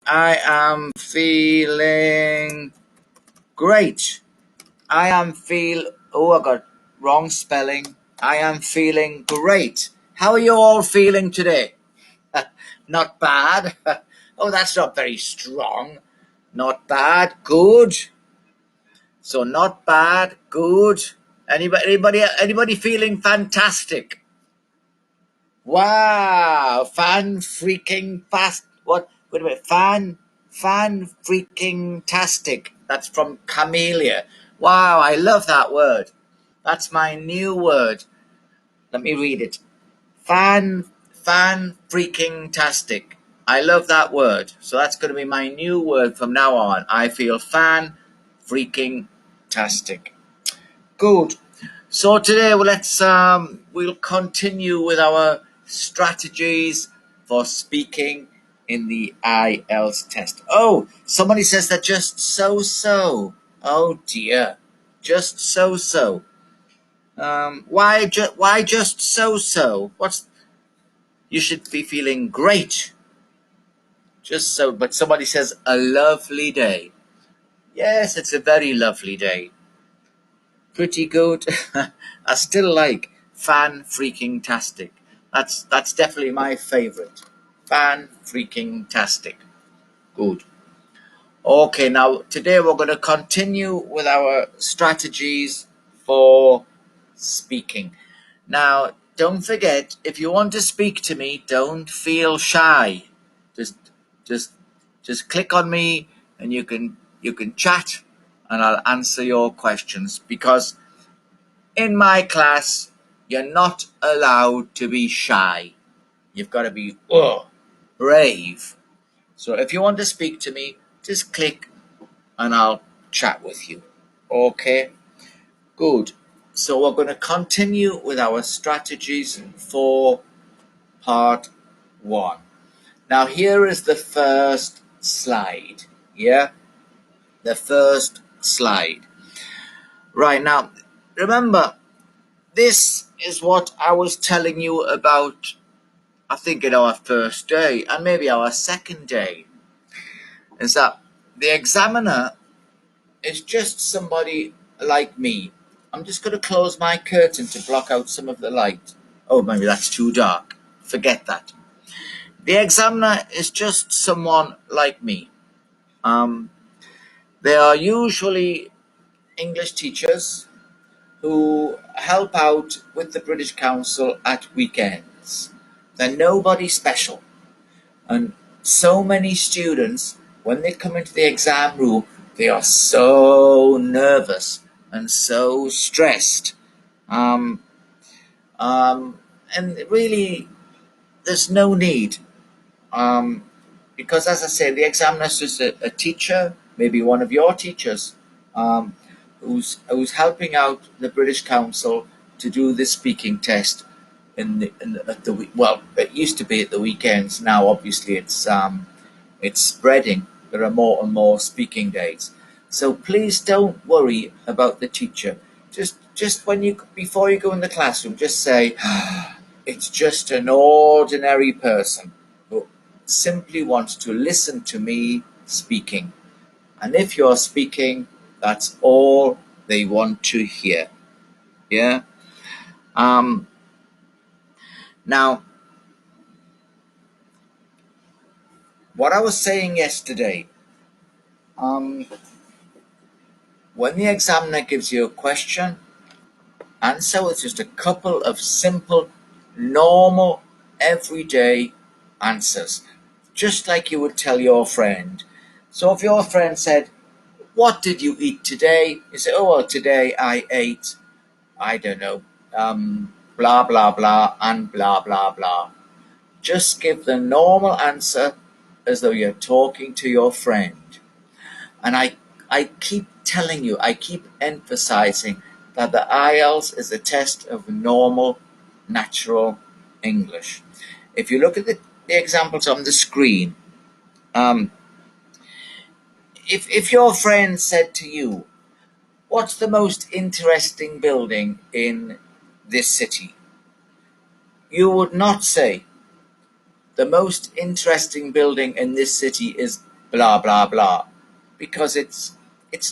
I am feeling great. I got wrong spelling. I am feeling great. How are you all feeling today? Not bad. Oh, that's not very strong. Not bad. Good. So not bad. Good. Anybody feeling fantastic? Wow. Fan freaking fast. What? Wait a minute. Fan freaking tastic. That's from Camellia. Wow. I love that word. That's my new word. Let me read it. Fan freaking tastic. I love that word. So that's going to be my new word from now on. I feel fan freaking tastic. Good. So today we'll continue with our strategies for speaking in the IELTS test. Oh, somebody says that just so. Oh dear. Just so. Why just so? You should be feeling great. Just so, but somebody says a lovely day. Yes, it's a very lovely day. Pretty good. I still like fan freaking tastic. That's definitely my favorite. Fan freaking tastic. Good. Okay, now today we're going to continue with our strategies for speaking. Now, don't forget, if you want to speak to me, don't feel shy. Just click on me and you can chat and I'll answer your questions, because in my class you're not allowed to be shy. You've got to be brave. So if you want to speak to me, just click and I'll chat with you. Okay? Good. So we're going to continue with our strategies for part 1. Now here is the first slide. Yeah? The first slide. Right, now, remember, this is what I was telling you about, I think, in our first day and maybe our second day, is that the examiner is just somebody like me. I'm just going to close my curtain to block out some of the light. Oh, maybe that's too dark. Forget that. The examiner is just someone like me. They are usually English teachers who help out with the British Council at weekends. They're nobody special. And so many students, when they come into the exam room, they are so nervous and so stressed. And really, there's no need. Because, as I say, the examiner is just a teacher, maybe one of your teachers, who's helping out the British Council to do the speaking test it used to be at the weekends. Now, obviously, it's spreading. There are more and more speaking days. So please don't worry about the teacher. Just before you go in the classroom, just say, it's just an ordinary person who simply wants to listen to me speaking. And if you're speaking, that's all they want to hear. Yeah? Now, what I was saying yesterday, when the examiner gives you a question, answer with just a couple of simple, normal, everyday answers, just like you would tell your friend. So if your friend said, what did you eat today? You say, oh, well, today I ate, I don't know, blah, blah, blah, and blah, blah, blah. Just give the normal answer as though you're talking to your friend. And I keep telling you, I keep emphasizing that the IELTS is a test of normal, natural English. If you look at the examples on the screen, if your friend said to you, what's the most interesting building in this city? You would not say, the most interesting building in this city is blah, blah, blah, because it's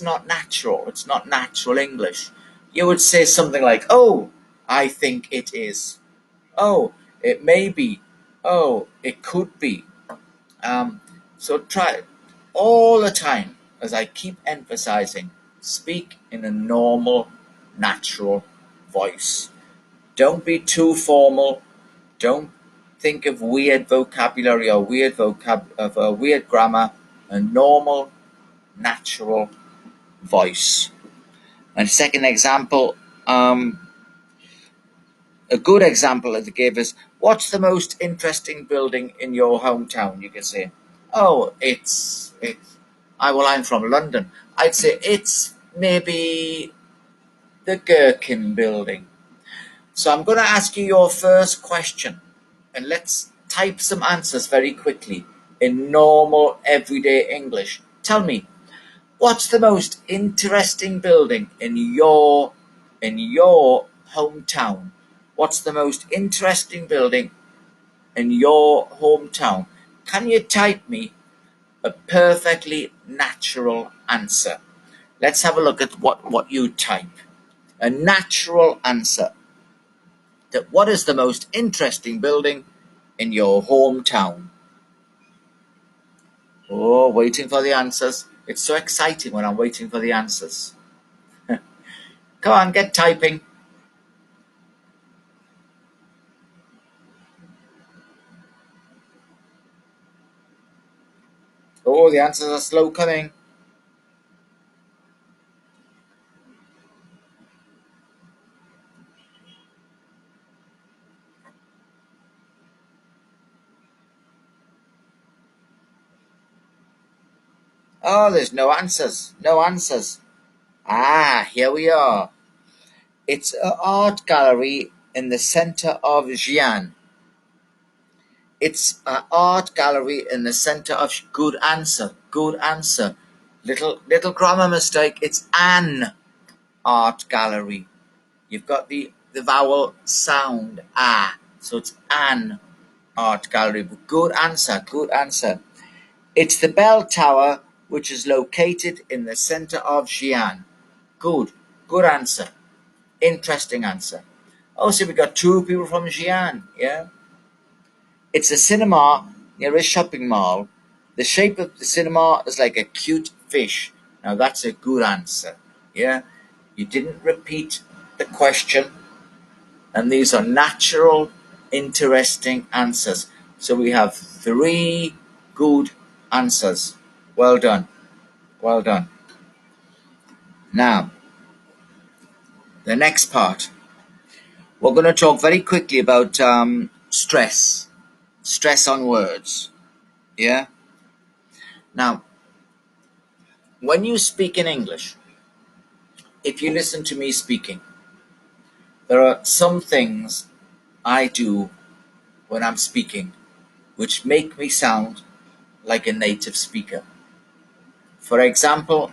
not natural. It's not natural English. You would say something like, oh, I think it is. Oh, it may be. Oh, it could be. So try all the time, as I keep emphasizing, speak in a normal, natural voice. Don't be too formal. Don't think of weird vocabulary or weird grammar. A normal, natural voice. And second example, a good example that they gave us, what's the most interesting building in your hometown? You can say, oh, I'm from London. I'd say it's maybe the Gherkin building. So I'm going to ask you your first question, and let's type some answers very quickly in normal, everyday English. Tell me, what's the most interesting building in your hometown? What's the most interesting building in your hometown? Can you type me a perfectly natural answer? Let's have a look at what you type. A natural answer. What is the most interesting building in your hometown? Oh, waiting for the answers. It's so exciting when I'm waiting for the answers. Come on, get typing. Oh, the answers are slow coming. Oh, there's no answers. No answers. Ah, here we are. It's an art gallery in the center of Xi'an. It's an art gallery in the center of... Good answer. Good answer. Little grammar mistake. It's an art gallery. You've got the vowel sound, ah. So it's an art gallery. Good answer. Good answer. It's the bell tower, which is located in the center of Xi'an. Good. Good answer. Interesting answer. Oh, so we got two people from Xi'an, yeah? It's a cinema near a shopping mall. The shape of the cinema is like a cute fish. Now that's a good answer, yeah? You didn't repeat the question, and these are natural, interesting answers. So we have 3 good answers. Well done. Well done. Now, the next part. We're going to talk very quickly about stress. Stress on words. Yeah? Now, when you speak in English, if you listen to me speaking, there are some things I do when I'm speaking which make me sound like a native speaker. For example,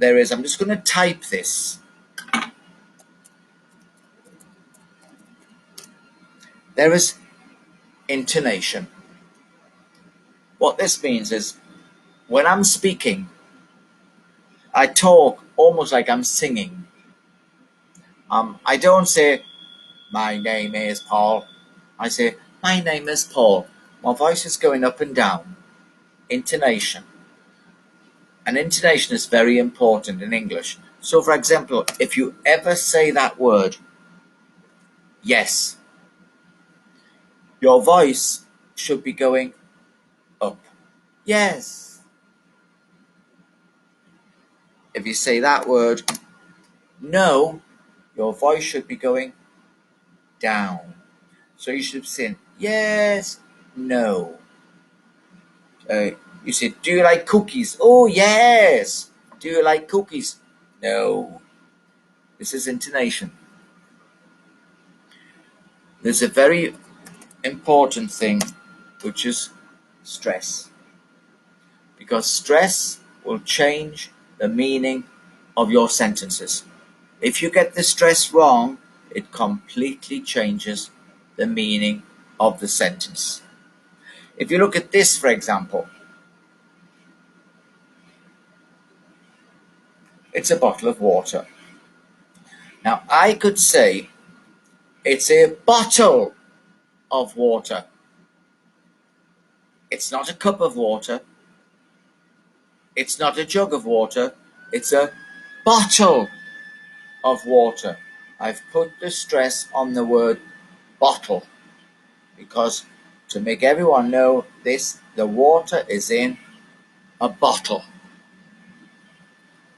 I'm just going to type this. There is intonation. What this means is when I'm speaking, I talk almost like I'm singing. I don't say, my name is Paul. I say, my name is Paul. My voice is going up and down. Intonation. And intonation is very important in English. So, for example, if you ever say that word, yes, your voice should be going up. Yes. If you say that word, no, your voice should be going down. So you should be saying, yes, no. You say, do you like cookies? Oh, yes. Do you like cookies? No. This is intonation. There's a very important thing, which is stress. Because stress will change the meaning of your sentences. If you get the stress wrong, it completely changes the meaning of the sentence. If you look at this, for example, It's a bottle of water. Now, I could say it's a bottle of water. It's not a cup of water. It's not a jug of water. It's a bottle of water. I've put the stress on the word bottle because to make everyone know this, the water is in a bottle.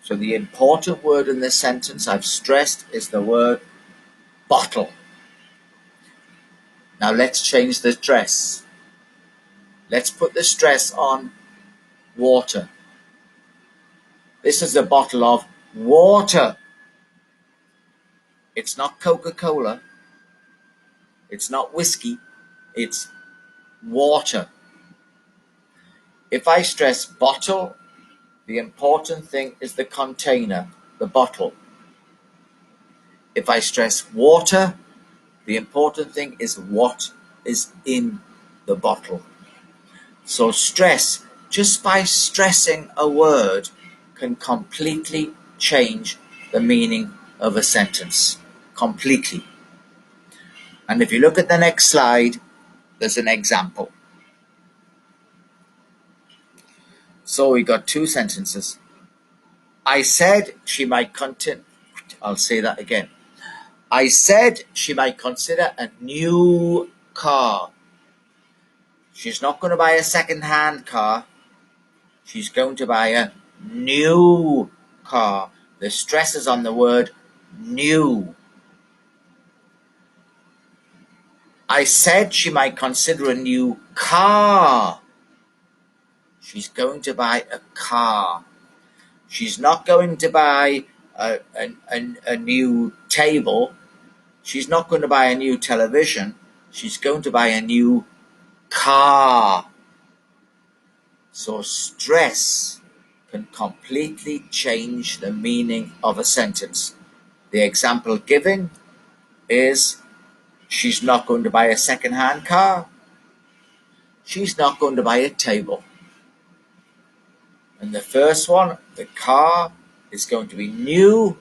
So the important word in this sentence I've stressed is the word bottle. Now let's change the stress. Let's put the stress on water. This is a bottle of water. It's not Coca-Cola. It's not whiskey. It's water. If I stress bottle, the important thing is the container, the bottle. If I stress water, the important thing is what is in the bottle. So stress, just by stressing a word, can completely change the meaning of a sentence. Completely. And if you look at the next slide, there's an example. So we got two sentences. I said she might consider. I'll say that again. I said she might consider a new car. She's not going to buy a second-hand car. She's going to buy a new car. The stress is on the word new. I said she might consider a new car. She's going to buy a car. She's not going to buy a new table. She's not going to buy a new television. She's going to buy a new car. So stress can completely change the meaning of a sentence. The example given is she's not going to buy a second-hand car. She's not going to buy a table. And the first one, the car, is going to be new.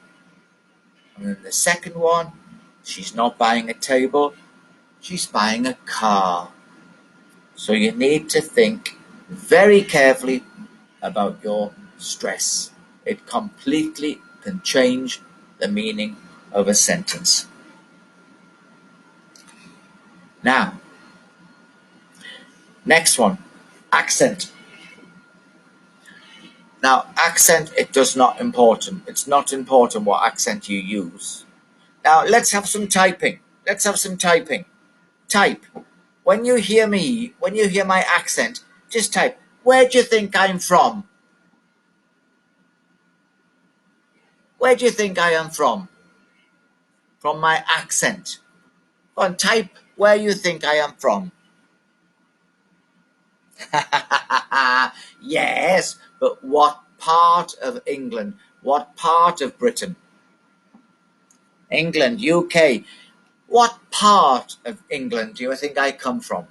And then the second one, she's not buying a table. She's buying a car. So you need to think very carefully about your stress. It completely can change the meaning of a sentence. Now, next one, accent. Now, accent, it does not important. It's not important what accent you use. Now, let's have some typing. Let's have some typing. Type. When you hear me, when you hear my accent, just type, where do you think I'm from? Where do you think I am from? From my accent. Go on, type where you think I am from. Yes, but what part of England? What part of Britain? England, UK. What part of England do you think I come from?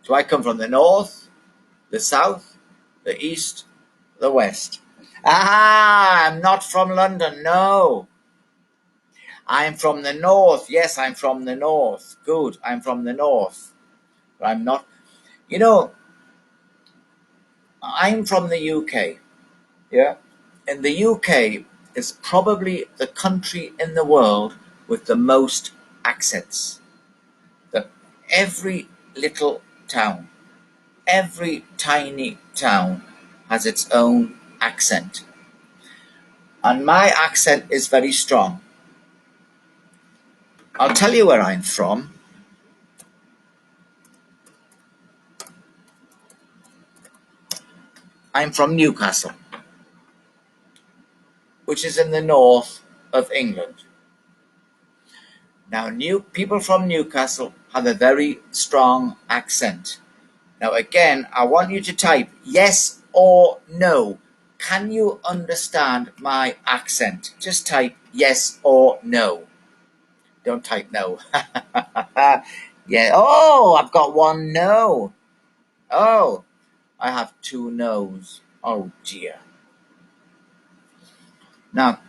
Do I come from the north, the south, the east, the west? I'm not from London, no. I'm from the north. Yes, I'm from the north. Good, I'm from the north. But I'm not. You know, I'm from the UK. Yeah. And the UK is probably the country in the world with the most accents. Every little town, every tiny town has its own accent. And my accent is very strong. I'll tell you where I'm from. I'm from Newcastle, which is in the north of England. Now, people from Newcastle have a very strong accent. Now, again, I want you to type yes or no. Can you understand my accent? Just type yes or no. Don't type no. Yeah. Oh, I've got one no. Oh, I have two no's. Oh, dear. Now,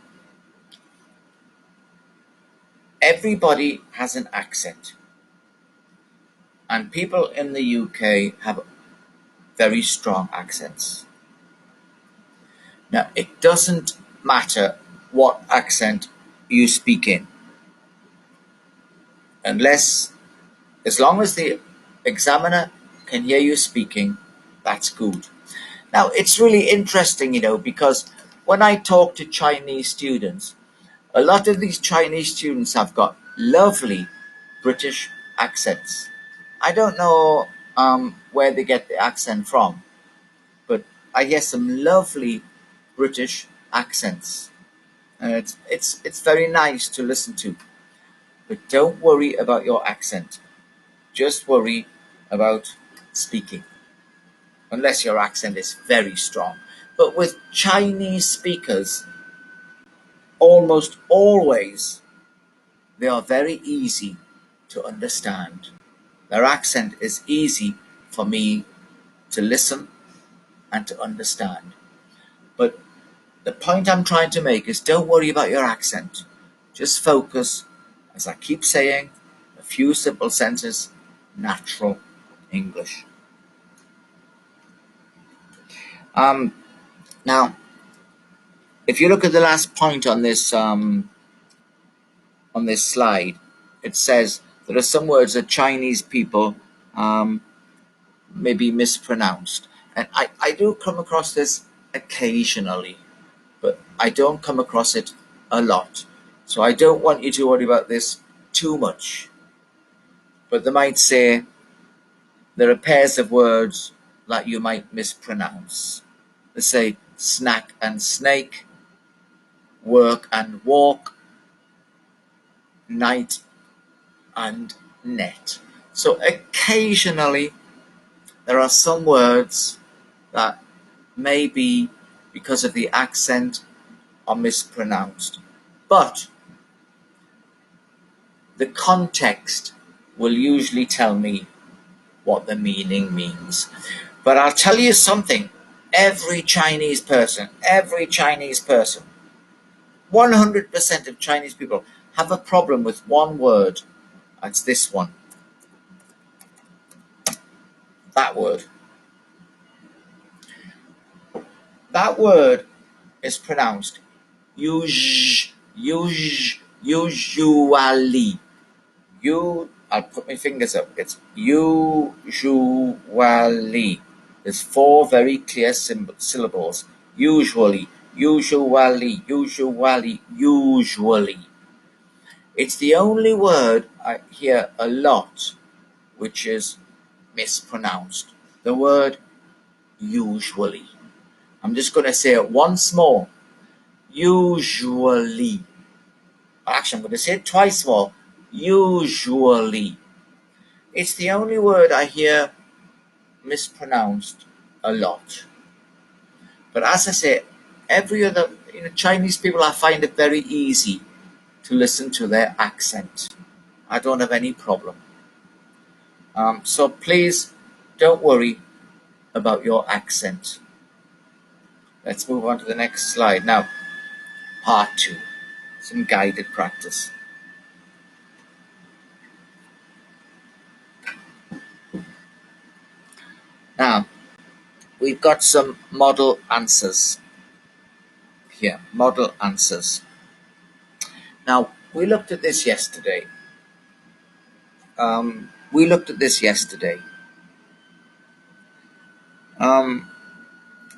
everybody has an accent, and people in the UK have very strong accents. Now, it doesn't matter what accent you speak in, as long as the examiner can hear you speaking, that's good. Now, it's really interesting, because when I talk to Chinese students, a lot of these Chinese students have got lovely British accents. I don't know where they get the accent from, but I hear some lovely British accents, and it's very nice to listen to. But don't worry about your accent. Just worry about speaking, unless your accent is very strong. But with Chinese speakers, almost always, they are very easy to understand. Their accent is easy for me to listen and to understand. But the point I'm trying to make is don't worry about your accent. Just focus, as I keep saying, a few simple sentences, natural English. Now, if you look at the last point on this slide, it says there are some words that Chinese people maybe mispronounced. And I do come across this occasionally, but I don't come across it a lot. So I don't want you to worry about this too much. But they might say there are pairs of words that you might mispronounce. They say snack and snake, work and walk, night and net. So occasionally there are some words that maybe because of the accent are mispronounced, but the context will usually tell me what the meaning means. But I'll tell you something, every Chinese person, 100% of Chinese people have a problem with one word. That's this one. That word. That word is pronounced usually. I'll put my fingers up. It's usually. There's 4 very clear syllables. Usually. It's the only word I hear a lot which is mispronounced. The word usually. I'm just going to say it once more. Usually. Actually, I'm going to say it twice more. Usually. It's the only word I hear mispronounced a lot. But as I say, every other Chinese people, I find it very easy to listen to their accent. I don't have any problem. So please don't worry about your accent. Let's move on to the next slide. Now, part 2, some guided practice. Now, we've got some model answers here, model answers. Now, we looked at this yesterday.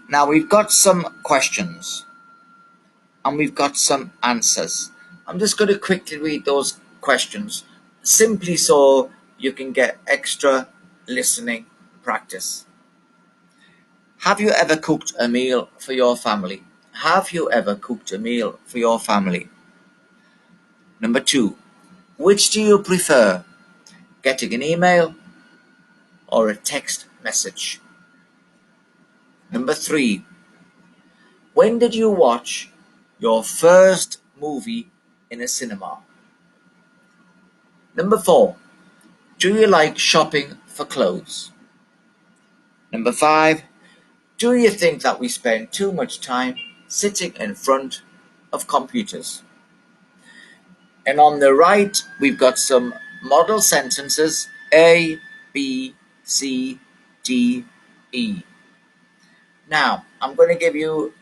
Now, we've got some questions and we've got some answers. I'm just going to quickly read those questions, simply so you can get extra listening practice. Have you ever cooked a meal for your family? Have you ever cooked a meal for your family? Number 2, which do you prefer, getting an email or a text message? Number 3, when did you watch your first movie in a cinema? Number 4, do you like shopping for clothes? Number 5, do you think that we spend too much time sitting in front of computers. And on the right, we've got some model sentences, A, B, C, D, E. Now, I'm going to give you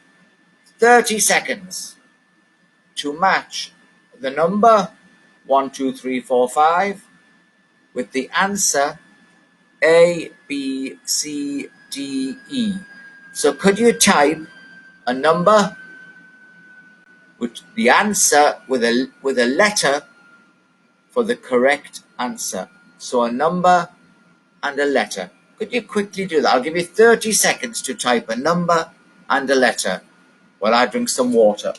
30 seconds to match the number 1, 2, 3, 4, 5 with the answer A, B, C, D, E. So could you type a number with the answer with a letter for the correct answer? So a number and a letter. Could you quickly do that? I'll give you 30 seconds to type a number and a letter while I drink some water.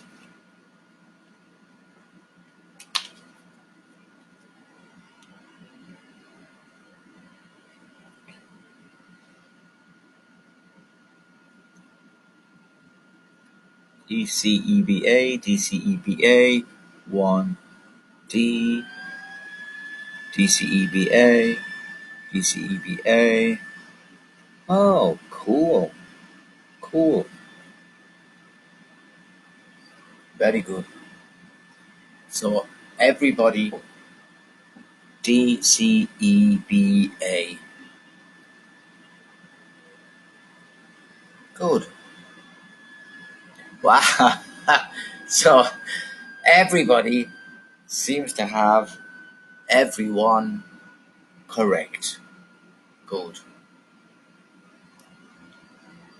D-C-E-B-A, D-C-E-B-A, 1, D, D-C-E-B-A, D-C-E-B-A. Oh, cool. Cool. Very good. So, everybody, D-C-E-B-A. Good. Wow. So, everybody seems to have everyone correct. Good.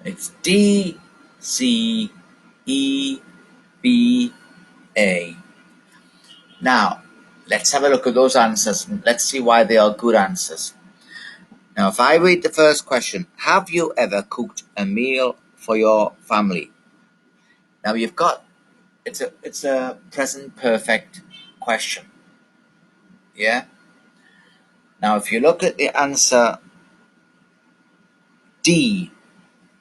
It's D-C-E-B-A. Now, let's have a look at those answers and let's see why they are good answers. Now, if I read the first question, have you ever cooked a meal for your family? Now, you've got, it's a present perfect question. Yeah? Now, if you look at the answer D,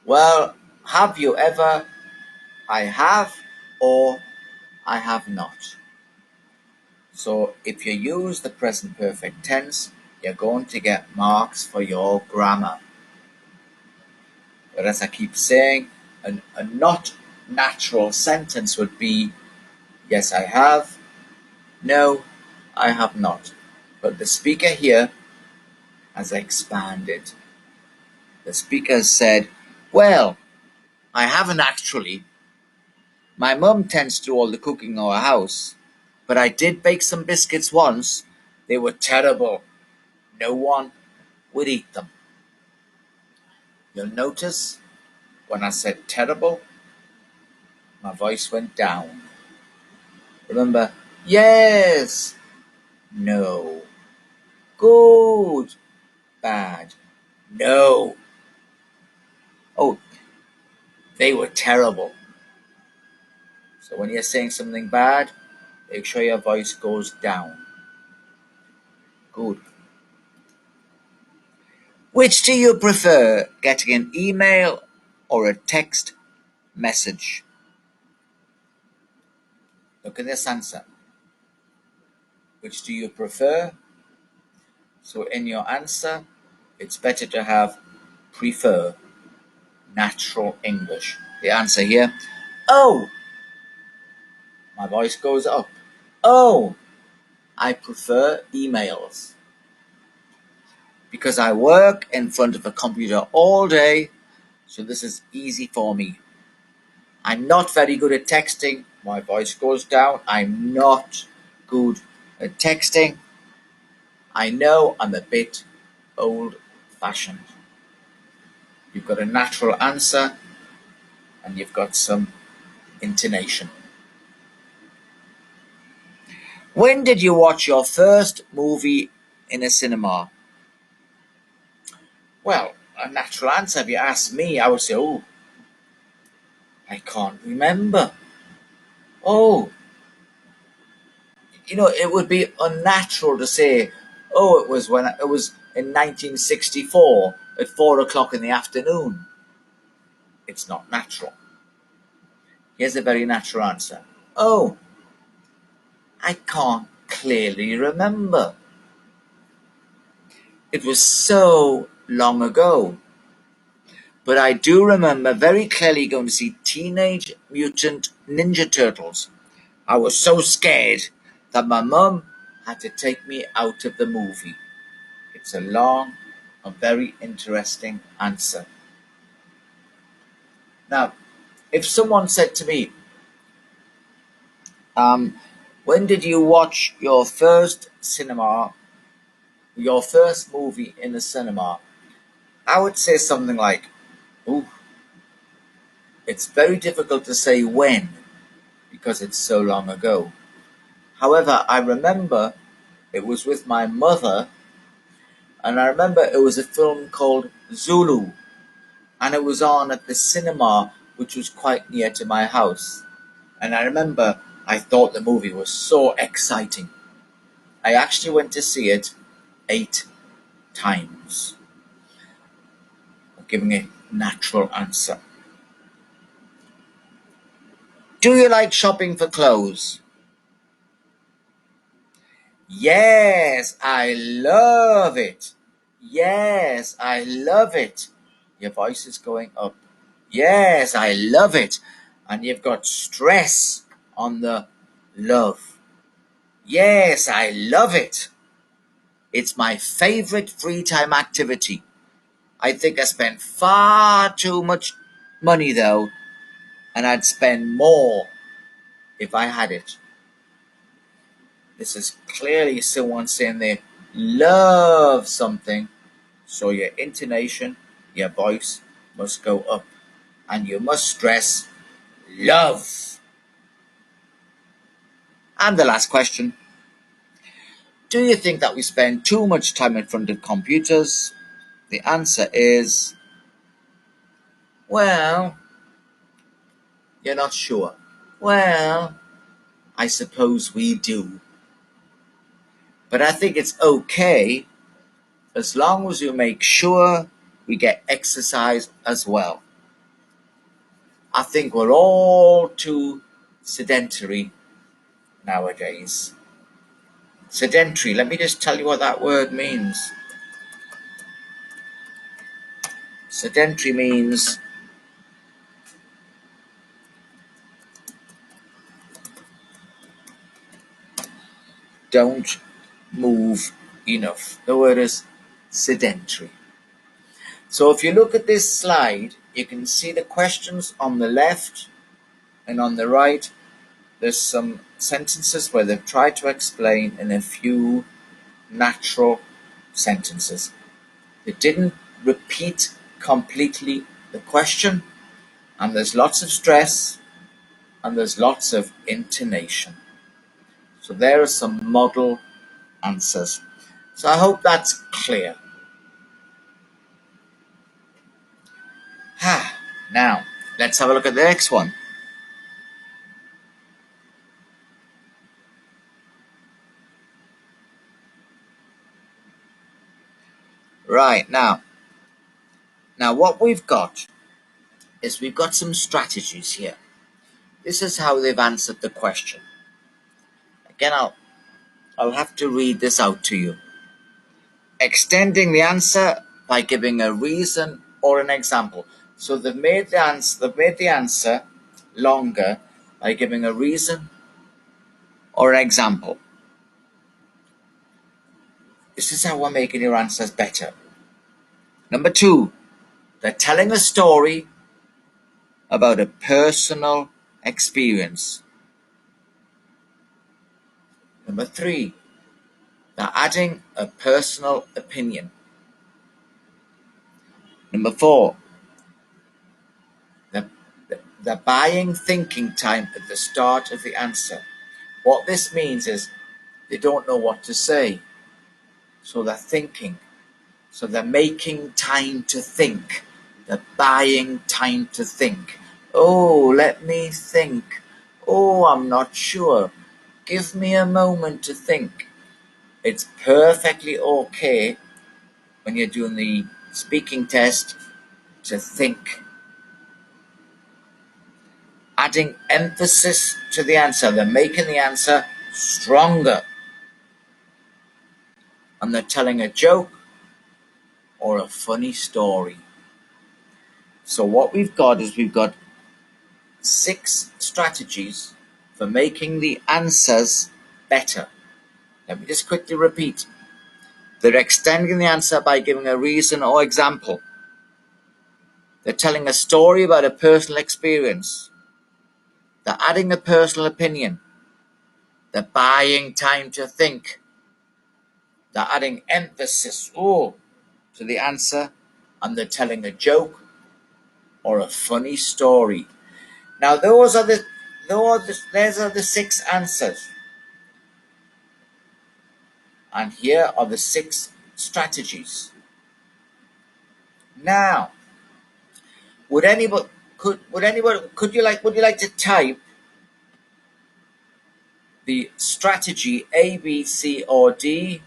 well, have you ever, I have, or I have not. So if you use the present perfect tense, you're going to get marks for your grammar. But as I keep saying, a not natural sentence would be, yes, I have, no, I have not. But the speaker here has expanded. The speaker has said, well, I haven't actually. My mum tends to do all the cooking in our house, but I did bake some biscuits once. They were terrible. No one would eat them. You'll notice when I said terrible, my voice went down. Remember, yes, no, good, bad, no. Oh, they were terrible. So when you're saying something bad, make sure your voice goes down. Good. Which do you prefer, getting an email or a text message? Look at this answer. Which do you prefer? So in your answer, it's better to have prefer, natural English. The answer here, oh, my voice goes up. Oh, I prefer emails. Because I work in front of a computer all day, so this is easy for me. I'm not very good at texting. My voice goes down. I'm not good at texting. I know I'm a bit old-fashioned. You've got a natural answer and you've got some intonation. When did you watch your first movie in a cinema? Well, a natural answer, if you ask me, I would say, oh, I can't remember. Oh, it would be unnatural to say, oh, it was in 1964 at 4 o'clock in the afternoon. It's not natural. Here's a very natural answer. Oh, I can't clearly remember. It was so long ago. But I do remember very clearly going to see Teenage Mutant Ninja Turtles I was so scared that my mum had to take me out of the movie. It's a long and very interesting answer. Now, if someone said to me, when did you watch your first movie in the cinema? I would say something like, ooh, it's very difficult to say when because it's so long ago. However, I remember it was with my mother, and I remember it was a film called Zulu, and it was on at the cinema, which was quite near to my house. And I remember I thought the movie was so exciting. I actually went to see it 8 times. I'm giving a natural answer. Do you like shopping for clothes? Yes, I love it. Yes, I love it. Your voice is going up. Yes, I love it. And you've got stress on the love. Yes, I love it. It's my favorite free time activity. I think I spend far too much money though, and I'd spend more if I had it. This is clearly someone saying they love something, so your intonation, your voice must go up, and you must stress love. And the last question. Do you think that we spend too much time in front of computers? The answer is, well, you're not sure. Well, I suppose we do. But I think it's okay as long as you make sure we get exercise as well. I think we're all too sedentary nowadays. Sedentary, let me just tell you what that word means. Sedentary means don't move enough. The word is sedentary. So if you look at this slide, you can see the questions on the left and on the right. There's some sentences where they've tried to explain in a few natural sentences. They didn't repeat completely the question, and there's lots of stress and there's lots of intonation. So there are some model answers. So I hope that's clear. Now, let's have a look at the next one. Right, now what we've got is we've got some strategies here. This is how they've answered the question. Again, I'll have to read this out to you. Extending the answer by giving a reason or an example. So they've made the answer longer by giving a reason or an example. This is how we're making your answers better. Number 2, they're telling a story about a personal experience. Number 3, they're adding a personal opinion. Number 4, they're buying thinking time at the start of the answer. What this means is they don't know what to say, so they're thinking. So they're making time to think. They're buying time to think. Oh, let me think. Oh, I'm not sure. Give me a moment to think. It's perfectly okay when you're doing the speaking test to think. Adding emphasis to the answer. They're making the answer stronger. And they're telling a joke or a funny story. So what we've got is we've got 6 strategies for making the answers better. Let me just quickly repeat. They're extending the answer by giving a reason or example. They're telling a story about a personal experience. They're adding a personal opinion. They're buying time to think. They're adding emphasis to the answer, and they're telling a joke or a funny story. Now, those are the 6 answers. And here are the 6 strategies. Now, would you like to type the strategy A, B, C, or D?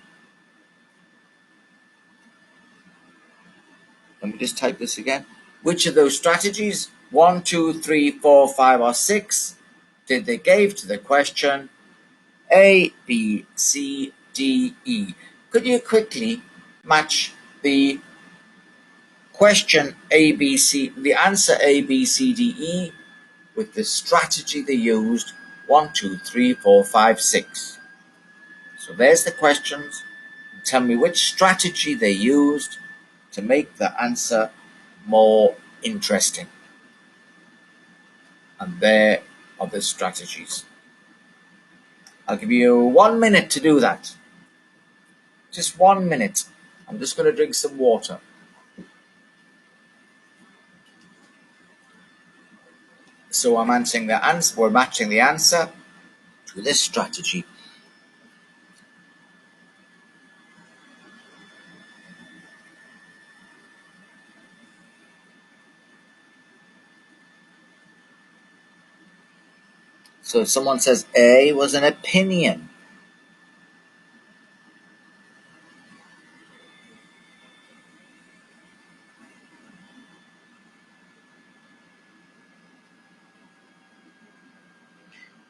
Let me just type this again. Which of those strategies, 1, 2, 3, 4, 5, or 6, did they give to the question A, B, C, D, E? Could you quickly match the question A, B, C, the answer A, B, C, D, E with the strategy they used, 1, 2, 3, 4, 5, 6. So there's the questions. Tell me which strategy they used to make the answer more interesting. And there are the strategies. I'll give you 1 minute to do that. Just 1 minute. I'm just going to drink some water. So we're matching the answer to this strategy. So if someone says A was an opinion,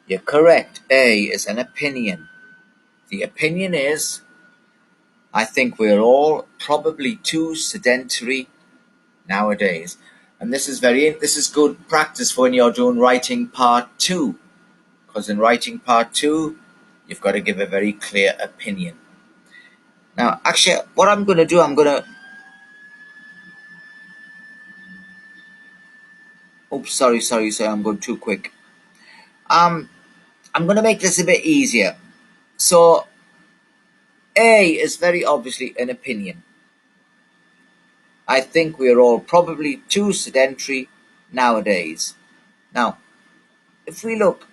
you're correct. A is an opinion. The opinion is, I think we're all probably too sedentary nowadays. And this is good practice for when you're doing writing part 2. Because in writing part 2, you've got to give a very clear opinion. Now, actually, what I'm going to do, I'm going too quick. I'm going to make this a bit easier. So, A is very obviously an opinion. I think we're all probably too sedentary nowadays. Now, if we look,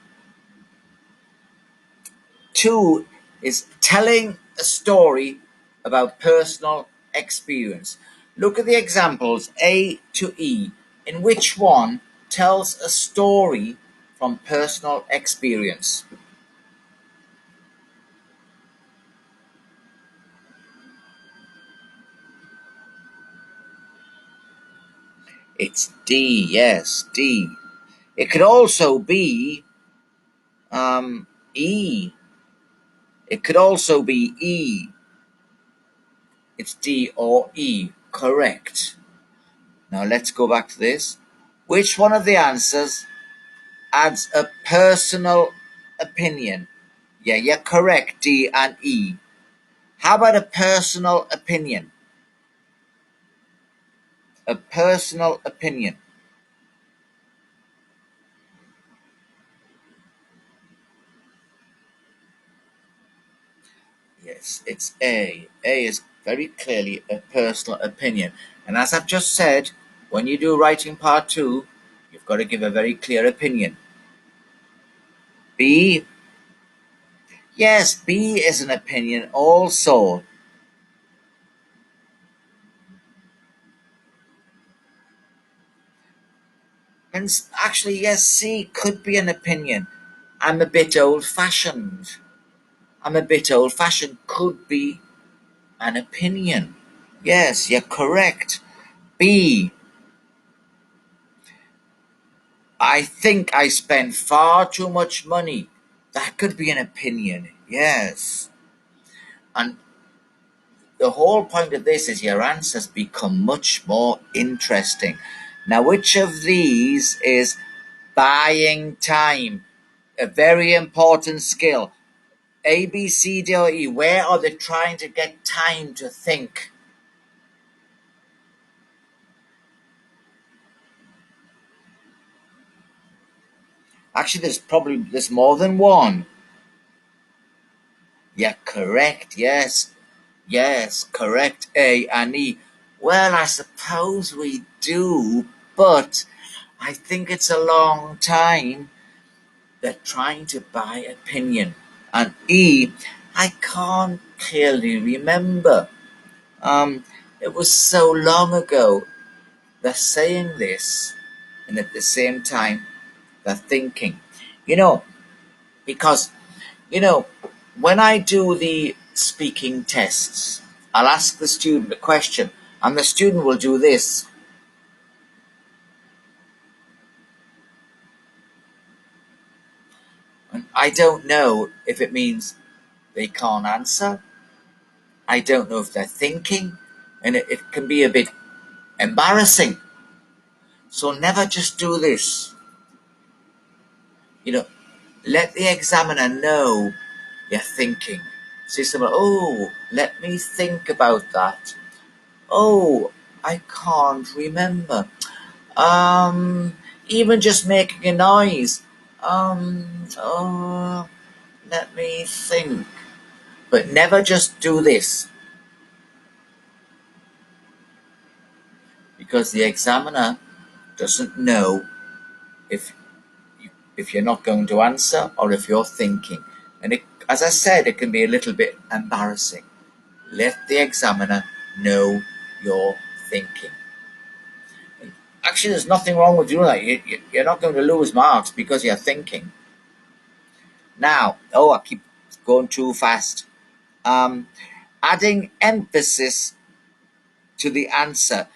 2 is telling a story about personal experience. Look at the examples A to E. In which one tells a story from personal experience? It's D, yes, D. It could also be E. It could also be E. It's D or E, correct. Now let's go back to this. Which one of the answers adds a personal opinion? Yeah, you're correct, D and E. How about a personal opinion? A personal opinion. Yes, it's A. A is very clearly a personal opinion. And as I've just said, when you do writing part 2, you've got to give a very clear opinion. B. Yes, B is an opinion also. And actually, yes, C could be an opinion. I'm a bit old-fashioned. Could be an opinion. Yes, you're correct. B. I think I spend far too much money. That could be an opinion. Yes. And the whole point of this is your answers become much more interesting. Now, which of these is buying time? a very important skill. A, B, C, D, or E. Where are they trying to get time to think? Actually, there's more than one. Yeah, correct. Yes, correct. A and E. Well, I suppose we do, but I think it's a long time. They're trying to buy opinion. And E, I can't clearly remember. It was so long ago. They're saying this, and at the same time, they're thinking. Because, when I do the speaking tests, I'll ask the student a question, and the student will do this. And I don't know if it means they can't answer. I don't know if they're thinking, and it can be a bit embarrassing. So never just do this. Let the examiner know you're thinking. Say something, oh, let me think about that. Oh, I can't remember. Even just making a noise. Oh, let me think. But never just do this. Because the examiner doesn't know if you're not going to answer or if you're thinking. And as I said, it can be a little bit embarrassing. Let the examiner know you're thinking. Actually, there's nothing wrong with doing that. You're not going to lose marks because you're thinking. Now, I keep going too fast. Adding emphasis to the answer.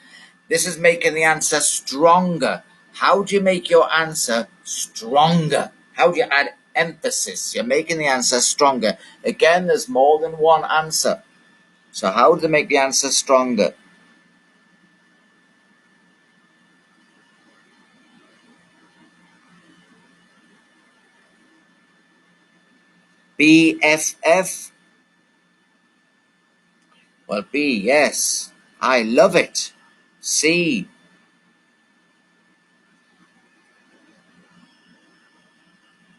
This is making the answer stronger. How do you make your answer stronger? How do you add emphasis? You're making the answer stronger. Again, there's more than one answer. So how do they make the answer stronger? BFF? Well, B, yes. I love it. C.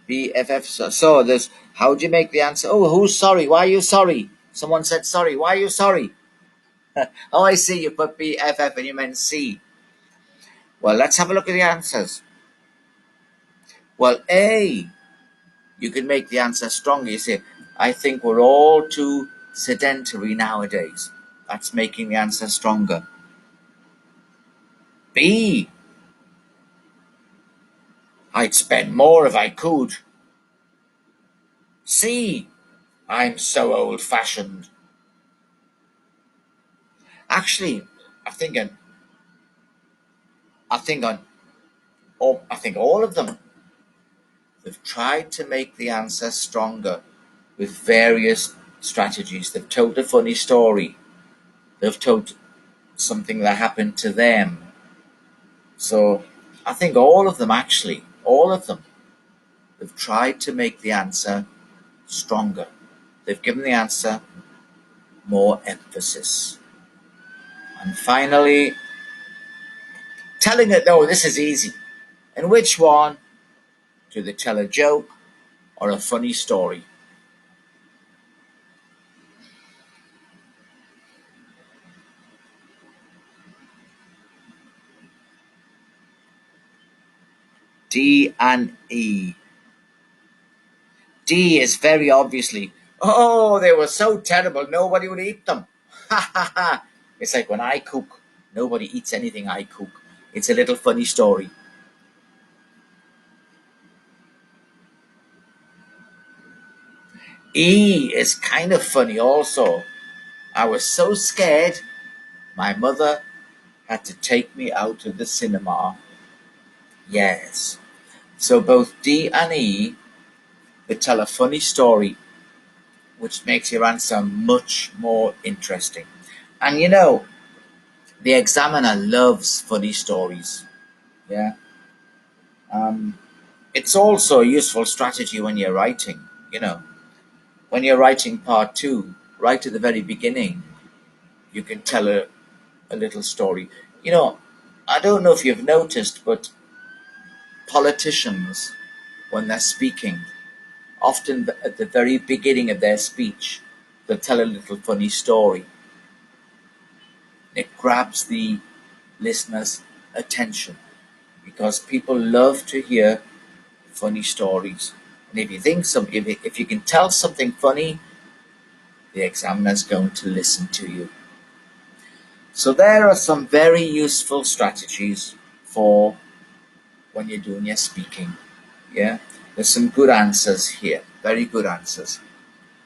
BFF. So there's, how do you make the answer? Oh, who's sorry? Why are you sorry? Someone said sorry. Why are you sorry? Oh, I see. You put BFF and you meant C. Well, let's have a look at the answers. Well, A. You can make the answer stronger. You say, I think we're all too sedentary nowadays. That's making the answer stronger. B. I'd spend more if I could. C. I'm so old-fashioned. Actually, I think all of them. They've tried to make the answer stronger with various strategies. They've told a funny story. They've told something that happened to them. So I think all of them, they've tried to make the answer stronger. They've given the answer more emphasis. And finally, telling it, no, this is easy. In which one do they tell a joke or a funny story? D and E. D is very obviously, oh, they were so terrible, nobody would eat them. Ha ha ha. It's like when I cook, nobody eats anything I cook. It's a little funny story. E is kind of funny also. I was so scared, my mother had to take me out to the cinema. Yes. So both D and E, they tell a funny story, which makes your answer much more interesting. And the examiner loves funny stories. Yeah. It's also a useful strategy when you're writing, When you're writing part 2, right at the very beginning, you can tell a little story. I don't know if you've noticed, but politicians, when they're speaking, often at the very beginning of their speech, they'll tell a little funny story. It grabs the listener's attention because people love to hear funny stories. And if you can tell something funny, the examiner's going to listen to you. So there are some very useful strategies for when you're doing your speaking. Yeah, there's some good answers here, very good answers.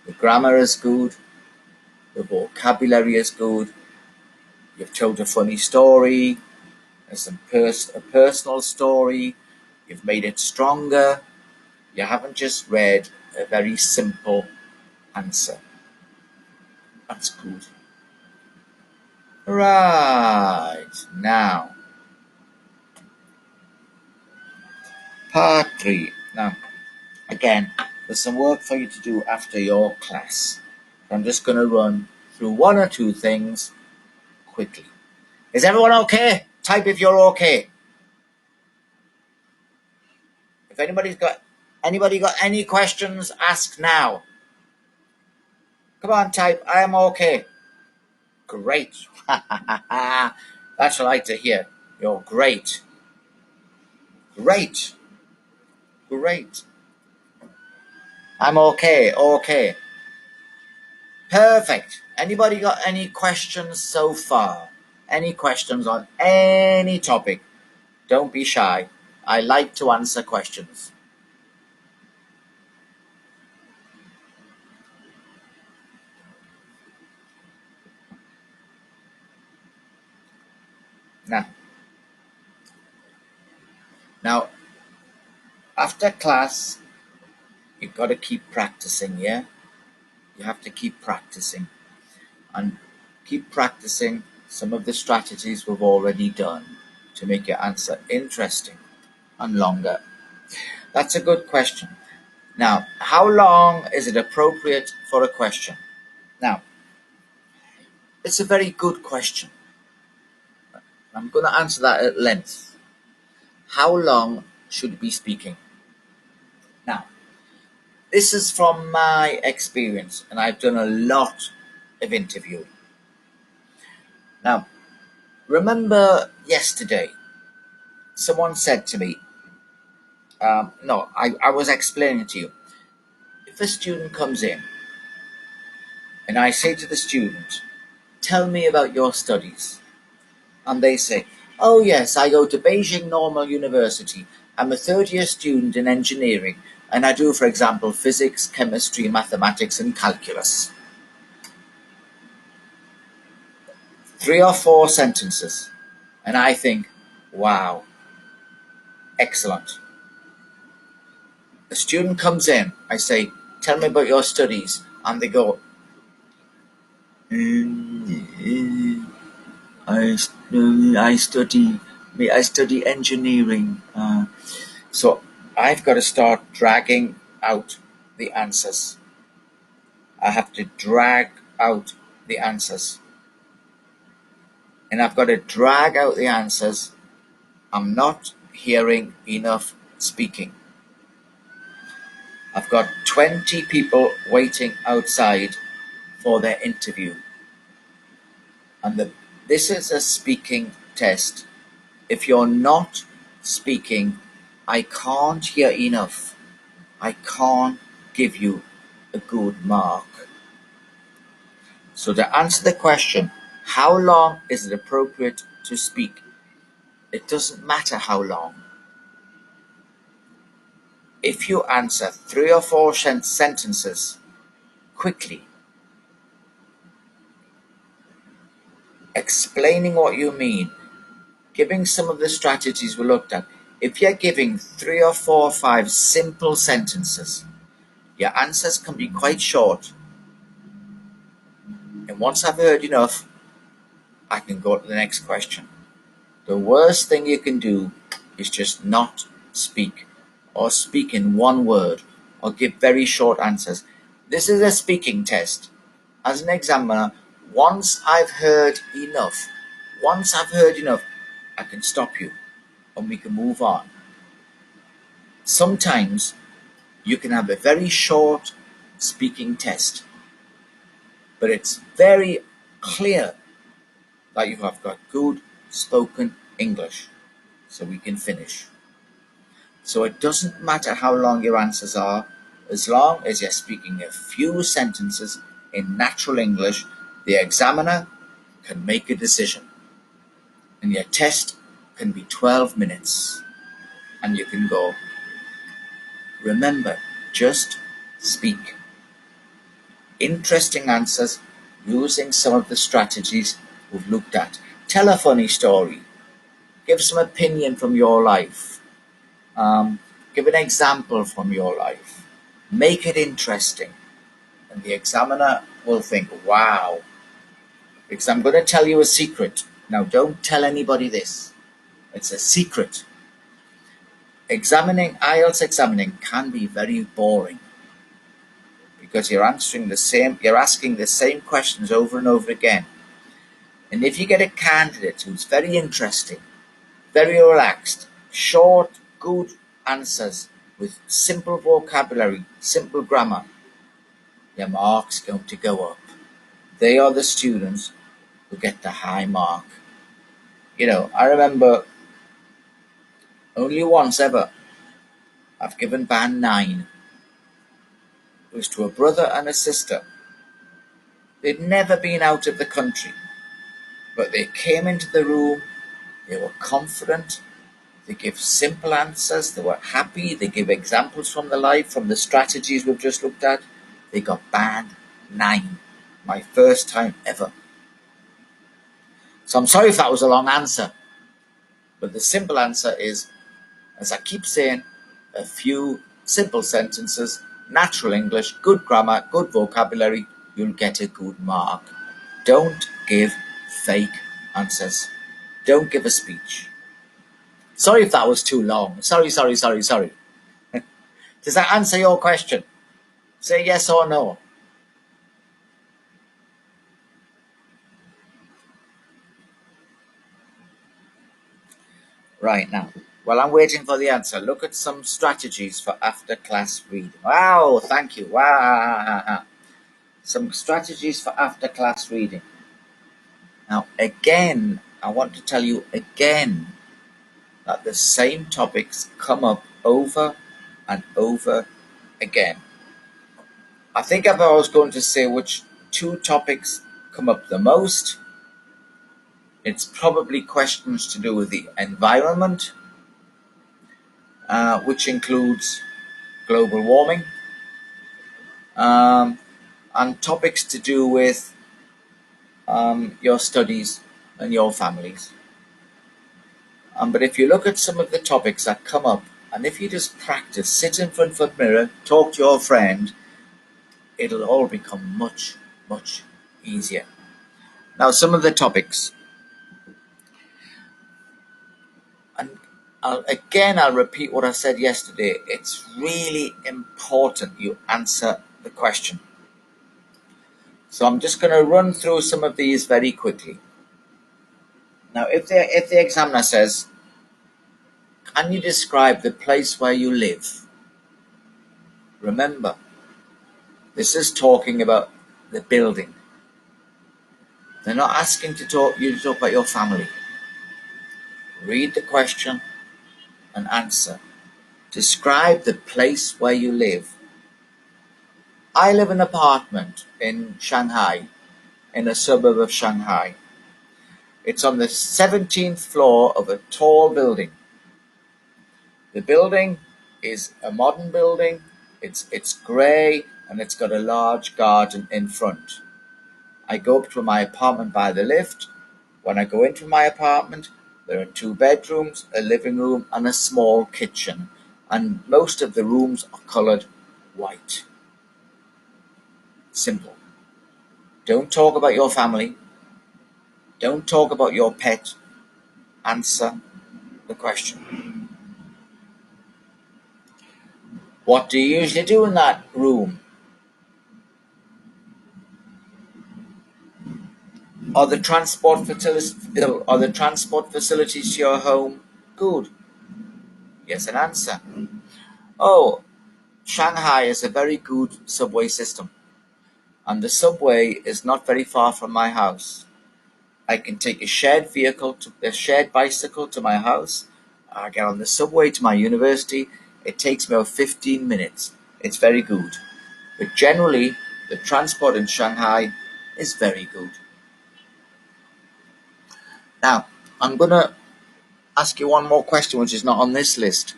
The grammar is good, the vocabulary is good, you've told a funny story, there's a personal story, you've made it stronger, you haven't just read a very simple answer. That's good. Right, now, part 3. Now, again, there's some work for you to do after your class. I'm just going to run through 1 or 2 things quickly. Is everyone okay? Type if you're okay. If anybody got any questions, ask now. Come on, type, I am okay. Great. That's what I like to hear. You're great. Great. I'm okay. Perfect. Anybody got any questions so far? Any questions on any topic? Don't be shy. I like to answer questions. Now, after class, you've got to keep practicing, yeah? You have to keep practicing. And keep practicing some of the strategies we've already done to make your answer interesting and longer. That's a good question. Now, how long is it appropriate for a question? Now, it's a very good question. I'm going to answer that at length. How long should you be speaking? Now, this is from my experience, and I've done a lot of interviewing. Now, remember yesterday, someone said to me, I was explaining to you, if a student comes in and I say to the student, tell me about your studies, and they say, oh yes, I go to Beijing Normal University, I'm a third-year student in engineering, and I do, for example, physics, chemistry, mathematics, and calculus. 3 or 4 sentences, and I think, wow, excellent. A student comes in, I say, tell me about your studies, and they go, I study engineering. So I've got to start dragging out the answers. I have to drag out the answers. And I've got to drag out the answers. I'm not hearing enough speaking. I've got 20 people waiting outside for their interview. And this is a speaking test. If you're not speaking, I can't hear enough. I can't give you a good mark. So to answer the question, how long is it appropriate to speak? It doesn't matter how long. If you answer 3 or 4 sentences quickly, explaining what you mean, giving some of the strategies we looked at, if you're giving 3 or 4 or 5 simple sentences, your answers can be quite short. And once I've heard enough, I can go to the next question. The worst thing you can do is just not speak. or speak in one word or give very short answers. This is a speaking test. As an examiner, once I've heard enough, I can stop you and we can move on. Sometimes you can have a very short speaking test, but it's very clear that you have got good spoken English, so we can finish. So it doesn't matter how long your answers are, as long as you're speaking a few sentences in natural English, the examiner can make a decision. And your test can be 12 minutes. And you can go. Remember, just speak. Interesting answers using some of the strategies we've looked at. Tell a funny story. Give some opinion from your life. Give an example from your life. Make it interesting. And the examiner will think, wow. Because I'm going to tell you a secret. Now, don't tell anybody this. It's a secret. IELTS examining can be very boring because you're asking the same questions over and over again. And if you get a candidate who's very interesting, very relaxed, short, good answers with simple vocabulary, simple grammar, your mark's going to go up. They are the students who get the high mark. I remember only once ever I've given band 9. It was to a brother and a sister. They'd never been out of the country, but they came into the room, they were confident, they gave simple answers, they were happy, they gave examples from the life, from the strategies we've just looked at. They got band 9, my first time ever. So I'm sorry if that was a long answer, but the simple answer is, as I keep saying, a few simple sentences, natural English, good grammar, good vocabulary, you'll get a good mark. Don't give fake answers. Don't give a speech. Sorry if that was too long. Sorry. Does that answer your question? Say yes or no. Right now, while I'm waiting for the answer, look at some strategies for after-class reading. Wow, thank you. Wow. Some strategies for after-class reading. Now, again, I want to tell you again that the same topics come up over and over again. I think if I was going to say which 2 topics come up the most, it's probably questions to do with the environment, which includes global warming, and topics to do with your studies and your families. But if you look at some of the topics that come up, and if you just practice, sit in front of a mirror, talk to your friend, it'll all become much, much easier. Now, some of the topics. And I'll repeat what I said yesterday. It's really important you answer the question. So I'm just going to run through some of these very quickly. Now, if the examiner says, can you describe the place where you live? Remember, this is talking about the building. They're not asking you to talk about your family. Read the question and answer. Describe the place where you live. I live in an apartment in Shanghai, in a suburb of Shanghai. It's on the 17th floor of a tall building. The building is a modern building. It's grey and it's got a large garden in front. I go up to my apartment by the lift. When I go into my apartment, there are 2 bedrooms, a living room and a small kitchen. And most of the rooms are coloured white. Simple. Don't talk about your family. Don't talk about your pet. Answer the question. What do you usually do in that room? Are the transport facilities to your home good? Yes, an answer. Oh, Shanghai is a very good subway system, and the subway is not very far from my house. I can take a shared bicycle to my house. I get on the subway to my university. It takes me about 15 minutes. It's very good. But generally, the transport in Shanghai is very good. Now, I'm going to ask you one more question which is not on this list.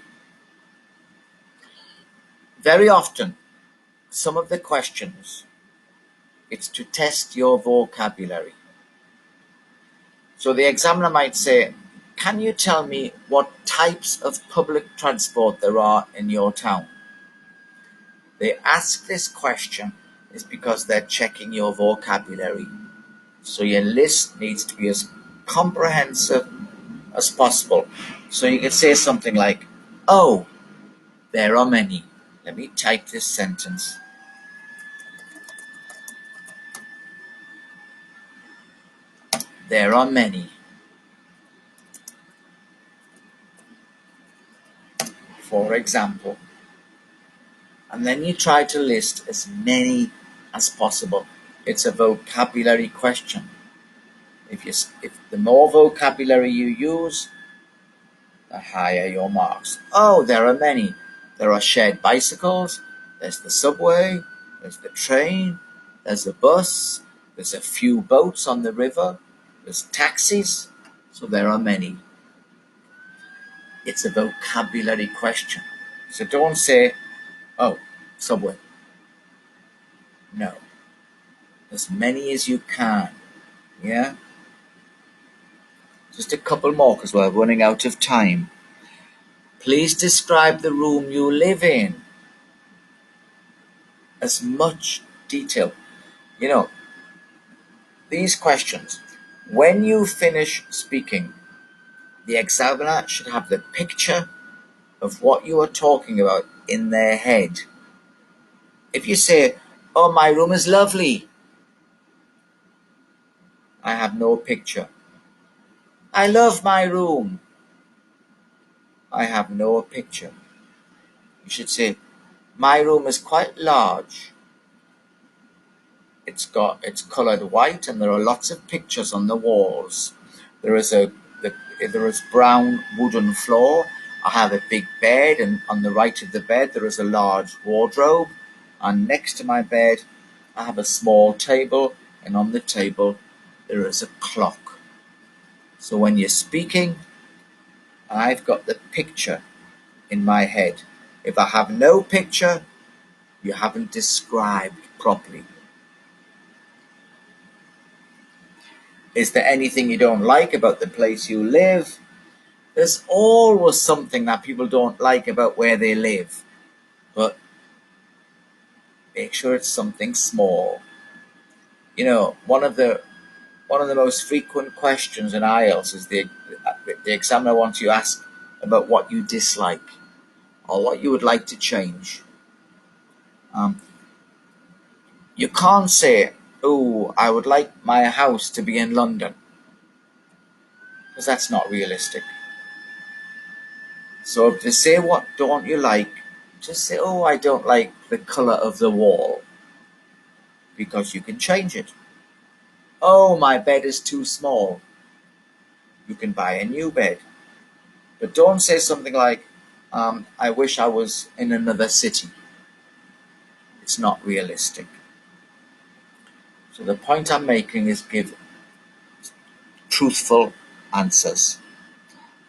Very often, some of the questions, it's to test your vocabulary. So the examiner might say, can you tell me what types of public transport there are in your town? They ask this question is because they're checking your vocabulary. So your list needs to be as comprehensive as possible. So you can say something like, oh, there are many. Let me type this sentence. There are many. For example. And then you try to list as many as possible. It's a vocabulary question. If the more vocabulary you use, the higher your marks. Oh, there are many. There are shared bicycles, there's the subway, there's the train, there's a bus, there's a few boats on the river, there's taxis, so there are many. It's a vocabulary question. So don't say, oh, subway. No. As many as you can. Yeah? Just a couple more because we're running out of time. Please describe the room you live in. As much detail. You know, these questions, when you finish speaking, the examiner should have the picture of what you are talking about in their head. If you say, oh, my room is lovely, I have no picture. I love my room, I have no picture. You should say, my room is quite large. It's colored white and there are lots of pictures on the walls. There is brown wooden floor. I have a big bed, and on the right of the bed there is a large wardrobe, and next to my bed I have a small table, and on the table there is a clock. So when you're speaking, I've got the picture in my head. If I have no picture, you haven't described properly. Is there anything you don't like about the place you live? There's always something that people don't like about where they live, but make sure it's something small. You know, one of the most frequent questions in IELTS is the examiner wants you to ask about what you dislike or what you would like to change. You can't say, oh, I would like my house to be in London, because that's not realistic. So if they say, what don't you like, just say, oh, I don't like the color of the wall, because you can change it. Oh, my bed is too small. You can buy a new bed. But don't say something like, I wish I was in another city. It's not realistic. So the point I'm making is give truthful answers.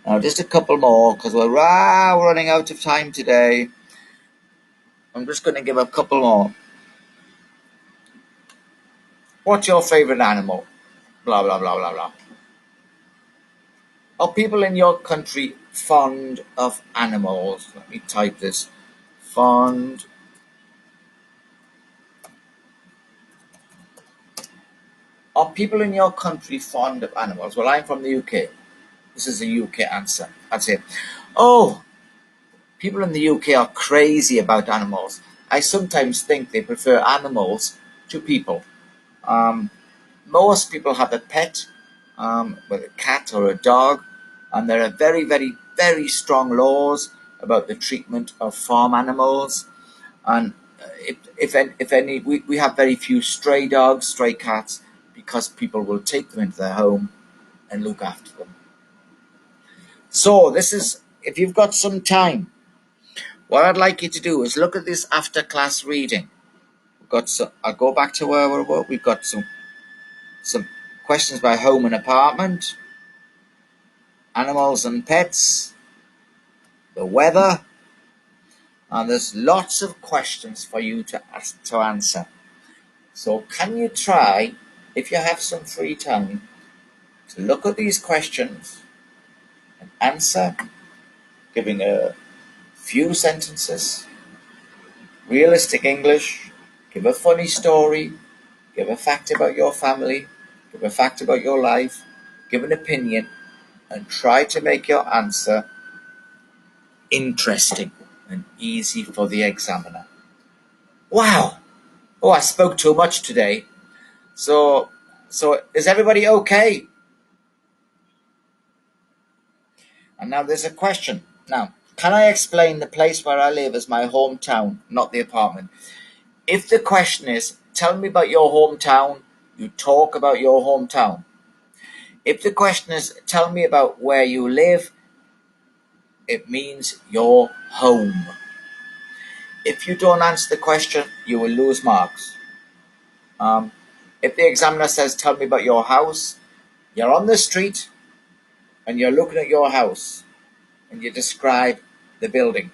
Now just a couple more because we're running out of time today. I'm just going to give a couple more. What's your favorite animal? Blah, blah, blah, blah, blah. Are people in your country fond of animals? Let me type this. Fond. Are people in your country fond of animals? Well, I'm from the UK. This is a UK answer. I'd say, oh, People in the UK are crazy about animals. I sometimes think they prefer animals to people. Most people have a pet, with a cat or a dog, and there are very, very, very strong laws about the treatment of farm animals. And if any, we have very few stray dogs, stray cats, because people will take them into their home and look after them. So this is, if you've got some time, what I'd like you to do is look at this after class reading. I'll go back to where we were. We've got some questions by home and apartment, animals and pets, the weather, and there's lots of questions for you to answer. So can you try, if you have some free time, to look at these questions and answer, giving a few sentences, realistic English, give a funny story, give a fact about your family, give a fact about your life, give an opinion, and try to make your answer interesting and easy for the examiner. Wow! Oh, I spoke too much today. So is everybody okay? And now there's a question. Now, can I explain the place where I live as my hometown, not the apartment? If the question is, tell me about your hometown, you talk about your hometown. If the question is, tell me about where you live, it means your home. If you don't answer the question, you will lose marks. If the examiner says, tell me about your house, you're on the street and you're looking at your house and you describe the building.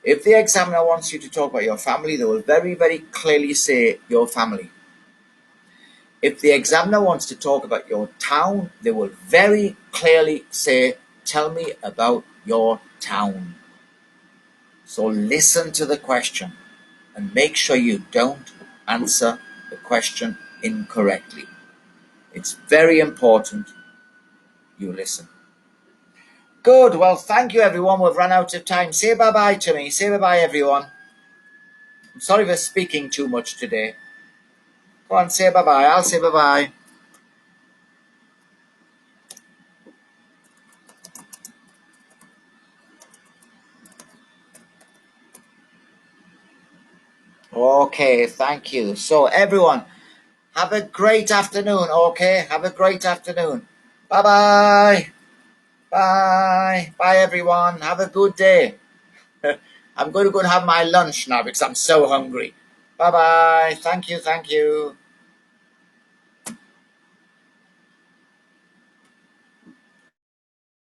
If the examiner wants you to talk about your family, they will very, very clearly say your family. If the examiner wants to talk about your town, they will very clearly say, tell me about your town. So listen to the question and make sure you don't answer the question incorrectly. It's very important you listen. Good. Well, thank you, everyone. We've run out of time. Say bye-bye to me. Say bye-bye, everyone. I'm sorry for speaking too much today. Go on, say bye-bye. I'll say bye-bye. Okay, thank you. So, everyone, have a great afternoon, okay? Have a great afternoon. Bye-bye. Bye. Bye, everyone. Have a good day. I'm going to go and have my lunch now because I'm so hungry. Bye-bye. Thank you. Thank you.